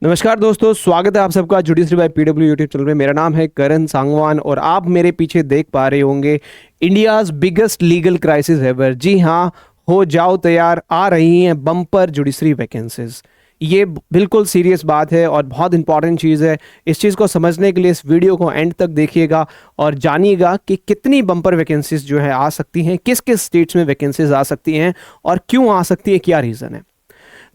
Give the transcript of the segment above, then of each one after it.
नमस्कार दोस्तों, स्वागत है आप सबका judiciary by PW YouTube channel में। मेरा नाम है करण सांगवान और आप मेरे पीछे देख पा रहे होंगे India's biggest legal crisis ever. जी हाँ, हो जाओ तैयार, आ रही हैं बम्पर जुडिशरी वैकेंसीज। ये बिल्कुल सीरियस बात है और बहुत इंपॉर्टेंट चीज़ है। इस चीज़ को समझने के लिए इस वीडियो को एंड तक देखिएगा और जानिएगा कि कितनी बम्पर वैकेंसीज जो है आ सकती हैं, किस किस स्टेट्स में वैकेंसीज आ सकती हैं और क्यों आ सकती है, क्या रीज़न है।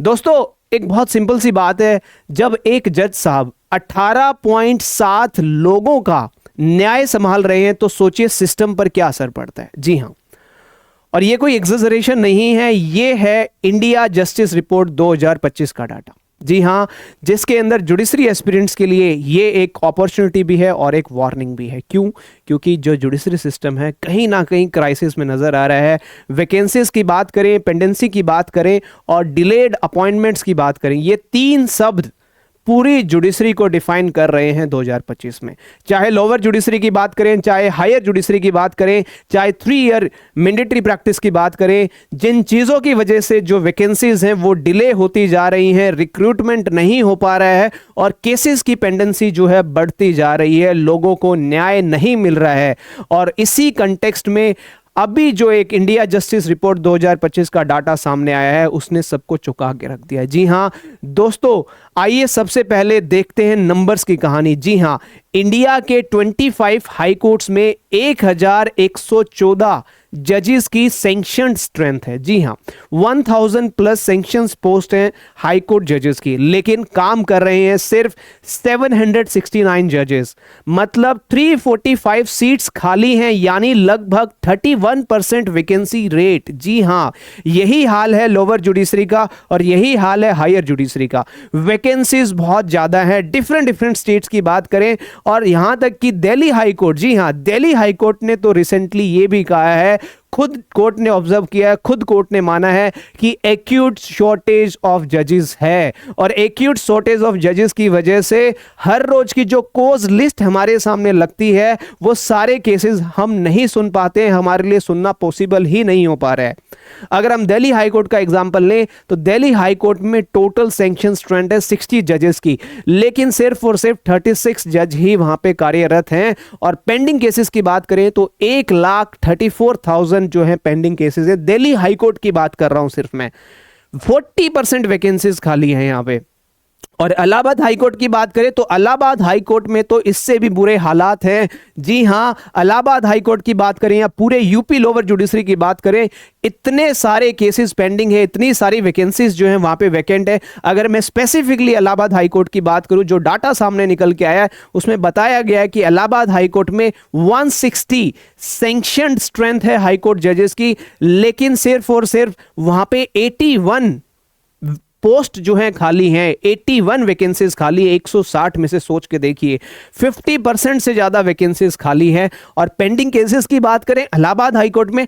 दोस्तों, एक बहुत सिंपल सी बात है, जब एक जज साहब 18.7 लोगों का न्याय संभाल रहे हैं तो सोचिए सिस्टम पर क्या असर पड़ता है। जी हां, और ये कोई एग्जेजरेशन नहीं है, ये है इंडिया जस्टिस रिपोर्ट 2025 का डाटा। जी हां, जिसके अंदर जुडिशरी एस्पिरेंट्स के लिए ये एक अपॉर्चुनिटी भी है और एक वार्निंग भी है। क्यों? क्योंकि जो जुडिशरी सिस्टम है कहीं ना कहीं क्राइसिस में नजर आ रहा है। वैकेंसीज की बात करें, पेंडेंसी की बात करें और डिलेड अपॉइंटमेंट्स की बात करें, ये तीन शब्द पूरी जुडिशरी को डिफाइन कर रहे हैं 2025 में। चाहे लोअर जुडिशरी की बात करें, चाहे हायर जुडिशरी की बात करें, चाहे 3 ईयर मैंडेटरी प्रैक्टिस की बात करें, जिन चीज़ों की वजह से जो वैकेंसीज हैं वो डिले होती जा रही हैं, रिक्रूटमेंट नहीं हो पा रहा है और केसेस की पेंडेंसी जो है बढ़ती जा रही है, लोगों को न्याय नहीं मिल रहा है। और इसी कंटेक्स्ट में अभी जो एक इंडिया जस्टिस रिपोर्ट 2025 का डाटा सामने आया है उसने सबको चौंका के रख दिया है। जी हां दोस्तों, आइए सबसे पहले देखते हैं नंबर्स की कहानी। जी हां, इंडिया के 25 हाई कोर्ट्स में 1114 जजेस की सैंक्शनड स्ट्रेंथ है। जी हां, 1000 प्लस सैंक्शंस पोस्ट हैं हाई कोर्ट जजेस की, लेकिन काम कर रहे हैं सिर्फ 769 जजेस। मतलब 345 सीट्स खाली हैं, यानी लगभग 31% वैकेंसी रेट। जी हां, यही हाल है लोअर जुडिशरी का और यही हाल है हायर जुडिशरी का। वैकेंसीज बहुत ज्यादा है, डिफरेंट स्टेट्स की बात करें और यहां तक कि दिल्ली हाई कोर्ट, जी हां, दिल्ली हाई कोर्ट ने तो रिसेंटली ये भी कहा है, खुद कोर्ट ने ऑब्जर्व किया है, खुद कोर्ट ने माना है कि एक्यूट शॉर्टेज ऑफ जजेस है और एक्यूट शॉर्टेज ऑफ जजेस की वजह से हर रोज की जो कोज लिस्ट हमारे सामने लगती है वो सारे केसेस हम नहीं सुन पाते हैं, हमारे लिए सुनना पॉसिबल ही नहीं हो पा रहा है। अगर हम दिल्ली हाई कोर्ट का एग्जांपल लें तो दिल्ली हाई कोर्ट में टोटल सैंक्शन स्ट्रेंथ है 60 जजेस की, लेकिन सिर्फ और सिर्फ 36 जज ही वहां पे कार्यरत हैं। और पेंडिंग केसेस की बात करें तो 1,34,000 जो है पेंडिंग केसेस है। दिल्ली हाई कोर्ट की बात कर रहा हूं सिर्फ मैं, 40% वैकेंसीज खाली हैं यहां पे। और इलाहाबाद हाईकोर्ट की बात करें तो इलाहाबाद हाईकोर्ट में तो इससे भी बुरे हालात हैं। जी हां, इलाहाबाद हाईकोर्ट की बात करें या पूरे यूपी लोअर जुडिशरी की बात करें, इतने सारे केसेस पेंडिंग है, इतनी सारी वैकेंसीज जो हैं वहां पे वैकेंट है। अगर मैं स्पेसिफिकली इलाहाबाद हाईकोर्ट की बात करूं, जो डाटा सामने निकल के आया है उसमें बताया गया है कि इलाहाबाद हाईकोर्ट में 160 सैंक्शनड स्ट्रेंथ है हाईकोर्ट जजेस की, लेकिन सिर्फ और सिर्फ वहां पे 81 पोस्ट जो है खाली हैं, 81 वैकेंसीज खाली है 160 में से। सोच के देखिए, 50% से ज्यादा वैकेंसीज खाली हैं। और पेंडिंग केसेस की बात करें इलाहाबाद हाईकोर्ट में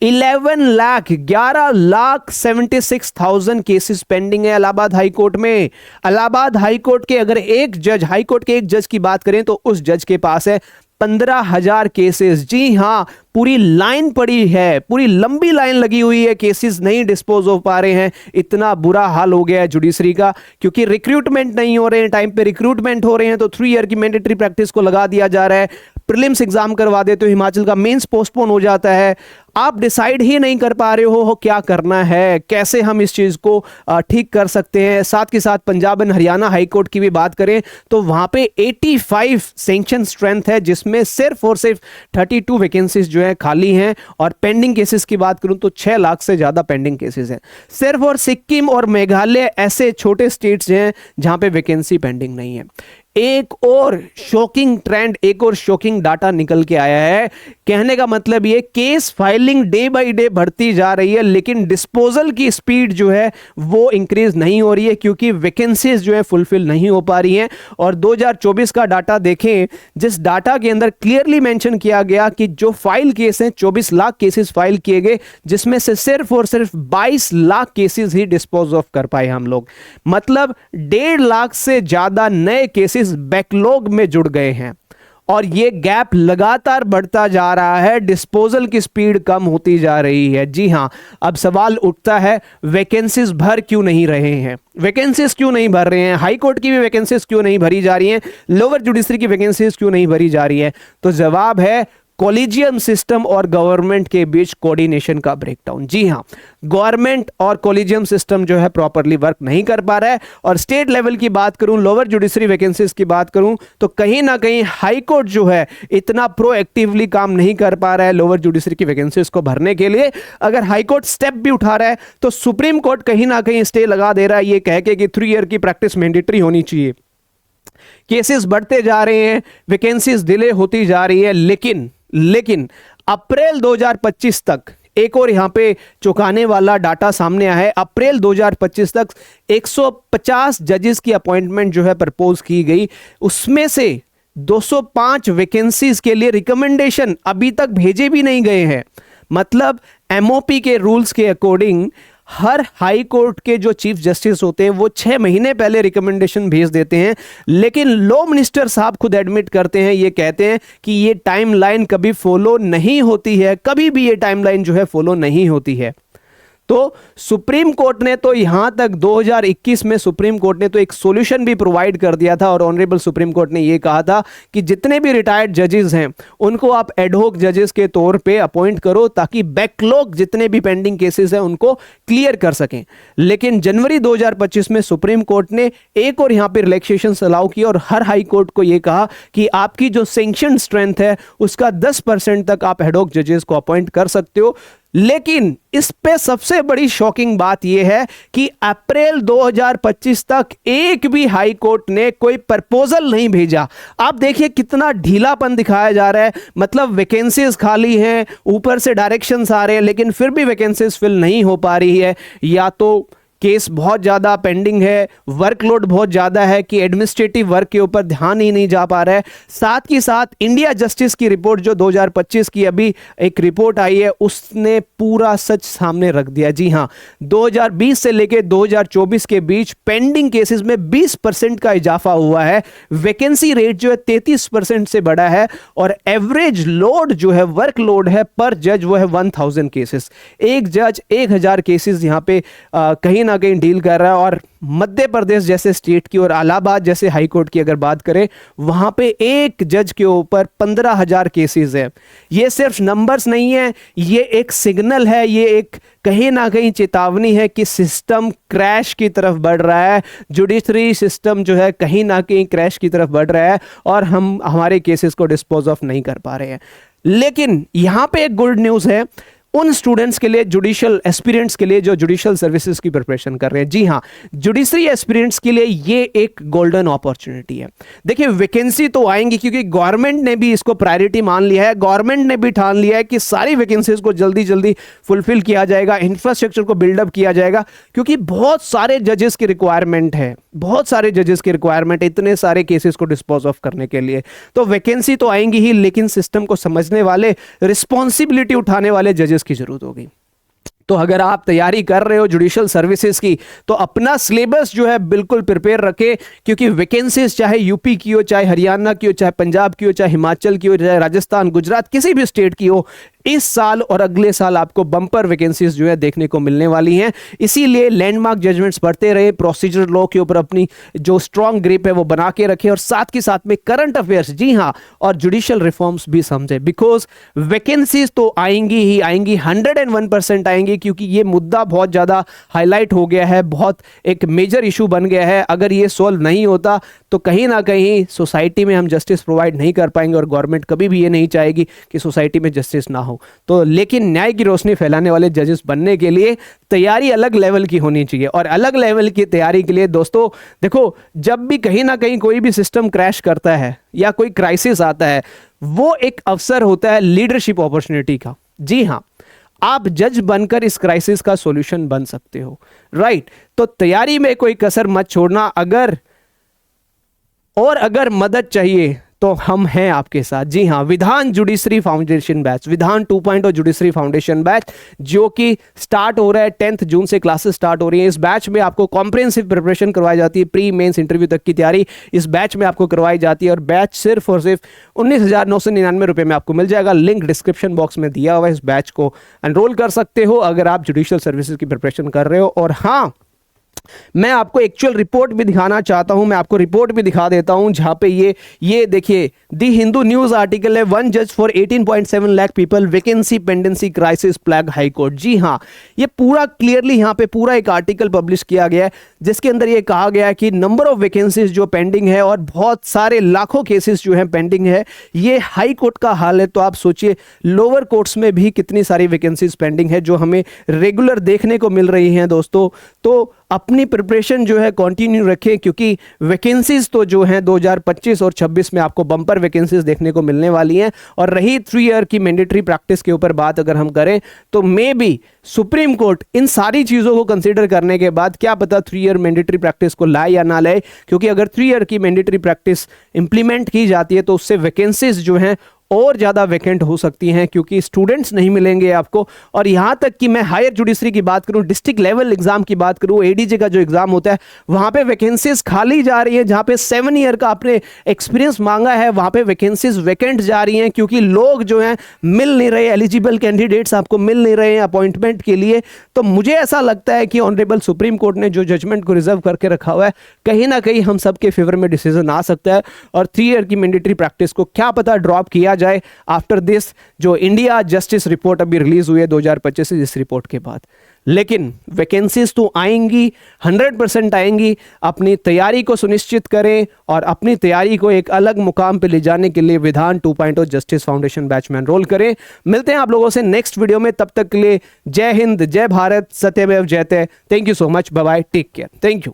11,76,000 केसेस पेंडिंग है इलाहाबाद हाईकोर्ट में। इलाहाबाद हाईकोर्ट के अगर एक जज, हाईकोर्ट के एक जज की बात करें तो उस जज के पास है 15,000 केसेस। जी हां, पूरी लाइन पड़ी है, पूरी लंबी लाइन लगी हुई है, केसेस नहीं डिस्पोज हो पा रहे हैं। इतना बुरा हाल हो गया है जुडिशरी का, क्योंकि रिक्रूटमेंट नहीं हो रहे हैं, टाइम पे रिक्रूटमेंट हो रहे हैं तो 3 ईयर की मैंडेटरी प्रैक्टिस को लगा दिया जा रहा है। प्रीलिम्स एग्जाम करवा दे तो हिमाचल का मेंस पोस्टपोन हो जाता है। आप डिसाइड ही नहीं कर पा रहे हो क्या करना है, कैसे हम इस चीज को ठीक कर सकते हैं। साथ के साथ पंजाब एंड हरियाणा हाईकोर्ट की भी बात करें तो वहां पे 85 सैंक्शन स्ट्रेंथ है, जिसमें सिर्फ और सिर्फ 32 वैकेंसीज जो है खाली हैं। और पेंडिंग केसेस की बात करूं तो 6 लाख से ज्यादा पेंडिंग केसेस हैं सिर्फ। और सिक्किम और मेघालय ऐसे छोटे स्टेट्स हैं जहां पे वैकेंसी पेंडिंग नहीं है। एक और शॉकिंग ट्रेंड, एक और शॉकिंग डाटा निकल के आया है। कहने का मतलब ये, case filing day by day बढ़ती जा रही है, लेकिन डिस्पोजल की स्पीड जो है वो इंक्रीज नहीं हो रही है, क्योंकि वैकेंसीज जो है फुलफिल नहीं हो पा रही हैं। और 2024 का डाटा देखें, जिस डाटा के अंदर क्लियरली मेंशन किया गया कि जो फाइल केस हैं 24 लाख केसेस फाइल किए गए, जिसमें से सिर्फ और सिर्फ 22 lakh cases he dispose of कर पाए हम लोग। मतलब 1.5 लाख से ज्यादा नए केसेस बैकलॉग में जुड़ गए हैं। और ये गैप लगातार बढ़ता जा रहा है, डिस्पोजल की स्पीड कम होती जा रही है। जी हां, अब सवाल उठता है वैकेंसीज भर क्यों नहीं रहे हैं, वैकेंसीज क्यों नहीं भर रहे हैं, हाई कोर्ट की भी वैकेंसीज क्यों नहीं भरी जा रही हैं, लोअर जुडिशरी की वैकेंसीज क्यों नहीं भरी जा रही है? तो जवाब है कॉलेजियम सिस्टम और गवर्नमेंट के बीच कोऑर्डिनेशन का ब्रेकडाउन। जी हां, गवर्नमेंट और कॉलेजियम सिस्टम जो है प्रॉपरली वर्क नहीं कर पा रहा है। और स्टेट लेवल की बात करूं, लोअर जुडिशरी वैकेंसीज की बात करूं, तो कहीं ना कहीं हाई कोर्ट जो है इतना प्रोएक्टिवली काम नहीं कर पा रहा है लोअर जुडिशरी की वैकेंसीज को भरने के लिए। अगर हाई कोर्ट स्टेप भी उठा रहा है तो सुप्रीम कोर्ट कहीं ना कहीं स्टे लगा दे रहा है, ये कह के कि 3 ईयर की प्रैक्टिस मैंडेटरी होनी चाहिए। केसेस बढ़ते जा रहे हैं, वैकेंसीज डिले होती जा रही है, लेकिन अप्रैल 2025 तक एक और यहां पे चौंकाने वाला डाटा सामने आया है। अप्रैल 2025 तक 150 जजेस की अपॉइंटमेंट जो है प्रपोज की गई, उसमें से 205 वैकेंसीज के लिए रिकमेंडेशन अभी तक भेजे भी नहीं गए हैं। मतलब एमओपी के रूल्स के अकॉर्डिंग हर हाई कोर्ट के जो चीफ जस्टिस होते हैं वो 6 महीने पहले रिकमेंडेशन भेज देते हैं, लेकिन लॉ मिनिस्टर साहब खुद एडमिट करते हैं, ये कहते हैं कि ये टाइमलाइन कभी फॉलो नहीं होती है, कभी भी ये टाइमलाइन जो है फॉलो नहीं होती है। तो सुप्रीम कोर्ट ने तो यहां तक 2021 में सुप्रीम कोर्ट ने तो एक सॉल्यूशन भी प्रोवाइड कर दिया था और ऑनरेबल सुप्रीम कोर्ट ने यह कहा था कि जितने भी रिटायर्ड जजेस हैं उनको आप एडहोक जजेस के तौर पे अपॉइंट करो ताकि बैकलॉग जितने भी पेंडिंग केसेस हैं उनको क्लियर कर सकें। लेकिन जनवरी 2025 में सुप्रीम कोर्ट ने एक और यहां पे रिलैक्सेशन अलाउ किया और हर हाई कोर्ट को यह कहा कि आपकी जो सैंक्शन स्ट्रेंथ है उसका 10% तक आप एडहोक जजेस को अपॉइंट कर सकते हो। लेकिन इस पे सबसे बड़ी शॉकिंग बात यह है कि अप्रैल 2025 तक एक भी हाई कोर्ट ने कोई प्रपोजल नहीं भेजा। आप देखिए कितना ढीलापन दिखाया जा रहा है, मतलब वैकेंसीज खाली हैं, ऊपर से डायरेक्शंस आ रहे हैं, लेकिन फिर भी वैकेंसीज फिल नहीं हो पा रही है। या तो केस बहुत ज़्यादा पेंडिंग है, वर्कलोड बहुत ज़्यादा है कि एडमिनिस्ट्रेटिव वर्क के ऊपर ध्यान ही नहीं जा पा रहा है। साथ ही साथ इंडिया जस्टिस की रिपोर्ट जो 2025 की अभी एक रिपोर्ट आई है उसने पूरा सच सामने रख दिया। जी हाँ, 2020 से लेकर 2024 के बीच पेंडिंग केसेस में 20% का इजाफा हुआ है, वैकेंसी रेट जो है 33% से बढ़ा है और एवरेज लोड जो है वर्कलोड है पर जज वो है 1000 केसेस। एक जज 1000 केसेस यहाँ पे कहीं ना कहीं डील कर रहा है। और मध्य प्रदेश जैसे स्टेट की और इलाहाबाद जैसे हाई कोर्ट की अगर बात करें, वहां पे एक जज के ऊपर 15,000 केसेस है। ये सिर्फ नंबर्स नहीं है, ये एक सिग्नल है, ये एक कहीं ना कहीं चेतावनी है कि सिस्टम क्रैश की तरफ बढ़ रहा है, जुडिशरी सिस्टम जो है कहीं ना कहीं क्रैश की तरफ बढ़ रहा है और हम हमारे केसेस को डिस्पोज ऑफ नहीं कर पा रहे हैं। लेकिन यहां पे एक गुड न्यूज़ है उन स्टूडेंट्स के लिए, जुडिशियल एस्पिरेंट्स के लिए जो जुडिशियल सर्विसेज की प्रिपरेशन कर रहे हैं। जी हां, जुडिशरी एस्पिरेंट्स के लिए ये एक गोल्डन अपॉर्चुनिटी है। देखिए वैकेंसी तो आएंगी क्योंकि गवर्नमेंट ने भी इसको प्रायोरिटी मान लिया है, गवर्नमेंट ने भी ठान लिया है कि सारी वैकेंसीज को जल्दी जल्दी फुलफिल किया जाएगा, इंफ्रास्ट्रक्चर को बिल्डअप किया जाएगा, क्योंकि बहुत सारे जजेस की रिक्वायरमेंट है, बहुत सारे जजेस की रिक्वायरमेंट है इतने सारे केसेस को डिस्पोज ऑफ करने के लिए। तो वैकेंसी तो आएंगी ही, लेकिन सिस्टम को समझने वाले, रिस्पॉन्सिबिलिटी उठाने वाले जजेस की जरूरत होगी। तो अगर आप तैयारी कर रहे हो जुडिशियल सर्विसेज की तो अपना सिलेबस जो है बिल्कुल प्रिपेयर रखें, क्योंकि वैकेंसीज चाहे यूपी की हो, चाहे हरियाणा की हो, चाहे पंजाब की हो, चाहे हिमाचल की हो, चाहे राजस्थान, गुजरात, किसी भी स्टेट की हो, इस साल और अगले साल आपको बम्पर वैकेंसीज जो है देखने को मिलने वाली हैं। इसीलिए लैंडमार्क जजमेंट्स पढ़ते रहे, प्रोसीजर लॉ के ऊपर अपनी जो स्ट्रॉन्ग ग्रिप है वो बना के रखें और साथ के साथ में करंट अफेयर्स, जी हाँ, और जुडिशियल रिफॉर्म्स भी समझे, बिकॉज वैकेंसीज तो आएंगी ही आएंगी, 101% आएंगी, क्योंकि ये मुद्दा बहुत ज्यादा हाईलाइट हो गया है, बहुत एक मेजर इशू बन गया है। अगर ये सॉल्व नहीं होता तो कहीं ना कहीं सोसाइटी में हम जस्टिस प्रोवाइड नहीं कर पाएंगे और गवर्नमेंट कभी भी ये नहीं चाहेगी कि सोसाइटी में जस्टिस ना हो। तो लेकिन न्याय की रोशनी फैलाने वाले जजेस बनने के लिए तैयारी अलग लेवल की होनी चाहिए। और अलग लेवल की तैयारी के लिए दोस्तों देखो, जब भी कहीं ना कहीं कोई भी सिस्टम क्रैश करता है या कोई क्राइसिस आता है, वो एक अवसर होता है लीडरशिप अपॉर्चुनिटी का। जी हाँ, आप जज बनकर इस क्राइसिस का सॉल्यूशन बन सकते हो, राइट। तो तैयारी में कोई कसर मत छोड़ना। अगर मदद चाहिए तो हम हैं आपके साथ। जी हाँ, विधान जुडिशरी फाउंडेशन बैच, विधान 2.0 जुडिशरी फाउंडेशन बैच, जो कि स्टार्ट हो रहा है 10 जून से क्लासेस स्टार्ट हो रही है। इस बैच में आपको कॉम्प्रिहेंसिव प्रिपरेशन करवाई जाती है, प्री मेंस इंटरव्यू तक की तैयारी इस बैच में आपको करवाई जाती है, और बैच सिर्फ और सिर्फ 19,999 रुपए में आपको मिल जाएगा। लिंक डिस्क्रिप्शन बॉक्स में दिया हुआ है, इस बैच को एनरोल कर सकते हो अगर आप जुडिशियल सर्विसेज की प्रिपरेशन कर रहे हो। और हाँ, मैं आपको एक्चुअल रिपोर्ट भी दिखाना चाहता हूं, मैं आपको रिपोर्ट भी दिखा देता हूं, जहां पे ये देखिए, दी हिंदू न्यूज आर्टिकल है, 1 जज for 18.7 lakh people, vacancy pendency crisis plague high court. जी हां, ये पूरा क्लियरली यहां पे पूरा एक आर्टिकल पब्लिश किया गया है, जिसके अंदर ये कहा गया है कि नंबर ऑफ वैकेंसीज जो पेंडिंग है और बहुत सारे लाखों केसेस जो है पेंडिंग है, ये हाई कोर्ट का हाल है। तो आप सोचिए लोअर कोर्ट्स में भी कितनी सारी वैकेंसीज पेंडिंग है जो हमें रेगुलर देखने को मिल रही हैं दोस्तों। तो अपनी प्रिपरेशन जो है कंटिन्यू रखें, क्योंकि वैकेंसीज तो जो हैं 2025 और 26 में आपको बम्पर वैकेंसीज देखने को मिलने वाली हैं। और रही 3 ईयर की मैंडेटरी प्रैक्टिस के ऊपर बात अगर हम करें, तो मे बी सुप्रीम कोर्ट इन सारी चीज़ों को कंसीडर करने के बाद क्या पता 3 ईयर मैंडेटरी प्रैक्टिस को लाए या ना लाए, क्योंकि अगर 3 ईयर की मैंडेटरी प्रैक्टिस इंप्लीमेंट की जाती है तो उससे वैकेंसीज जो हैं और ज़्यादा वैकेंट हो सकती हैं, क्योंकि स्टूडेंट्स नहीं मिलेंगे आपको। और यहाँ तक कि मैं हायर जुडिशरी की बात करूँ, डिस्ट्रिक्ट लेवल एग्जाम की बात करूँ, एडीजे का जो एग्जाम होता है, वहाँ पे वैकेंसीज खाली जा रही है। जहाँ पे 7 ईयर का आपने एक्सपीरियंस मांगा है, वहाँ पे वैकेंसीज वैकेंट जा रही हैं, क्योंकि लोग जो हैं मिल नहीं रहे, एलिजिबल कैंडिडेट्स आपको मिल नहीं रहे हैं अपॉइंटमेंट के लिए। तो मुझे ऐसा लगता है कि ऑनरेबल सुप्रीम कोर्ट ने जो जजमेंट को रिजर्व करके रखा हुआ है, कहीं ना कहीं हम सबके फेवर में डिसीजन आ सकता है, और 3 ईयर की मैंडेटरी प्रैक्टिस को क्या पता ड्रॉप किया जाए आफ्टर दिस जो इंडिया जस्टिस रिपोर्ट अभी रिलीज हुई है 2025 इस रिपोर्ट के बाद। लेकिन वैकेंसीज तो आएंगी, 100% आएंगी। अपनी तैयारी को सुनिश्चित करें और अपनी तैयारी को एक अलग मुकाम पे ले जाने के लिए विधान 2.0 जस्टिस फाउंडेशन बैच में एनरोल करें। मिलते हैं आप लोगों से नेक्स्ट वीडियो में, तब तक के लिए जय हिंद, जय भारत, सत्यमेव जयते। Thank you so much, bye bye, take care, thank you.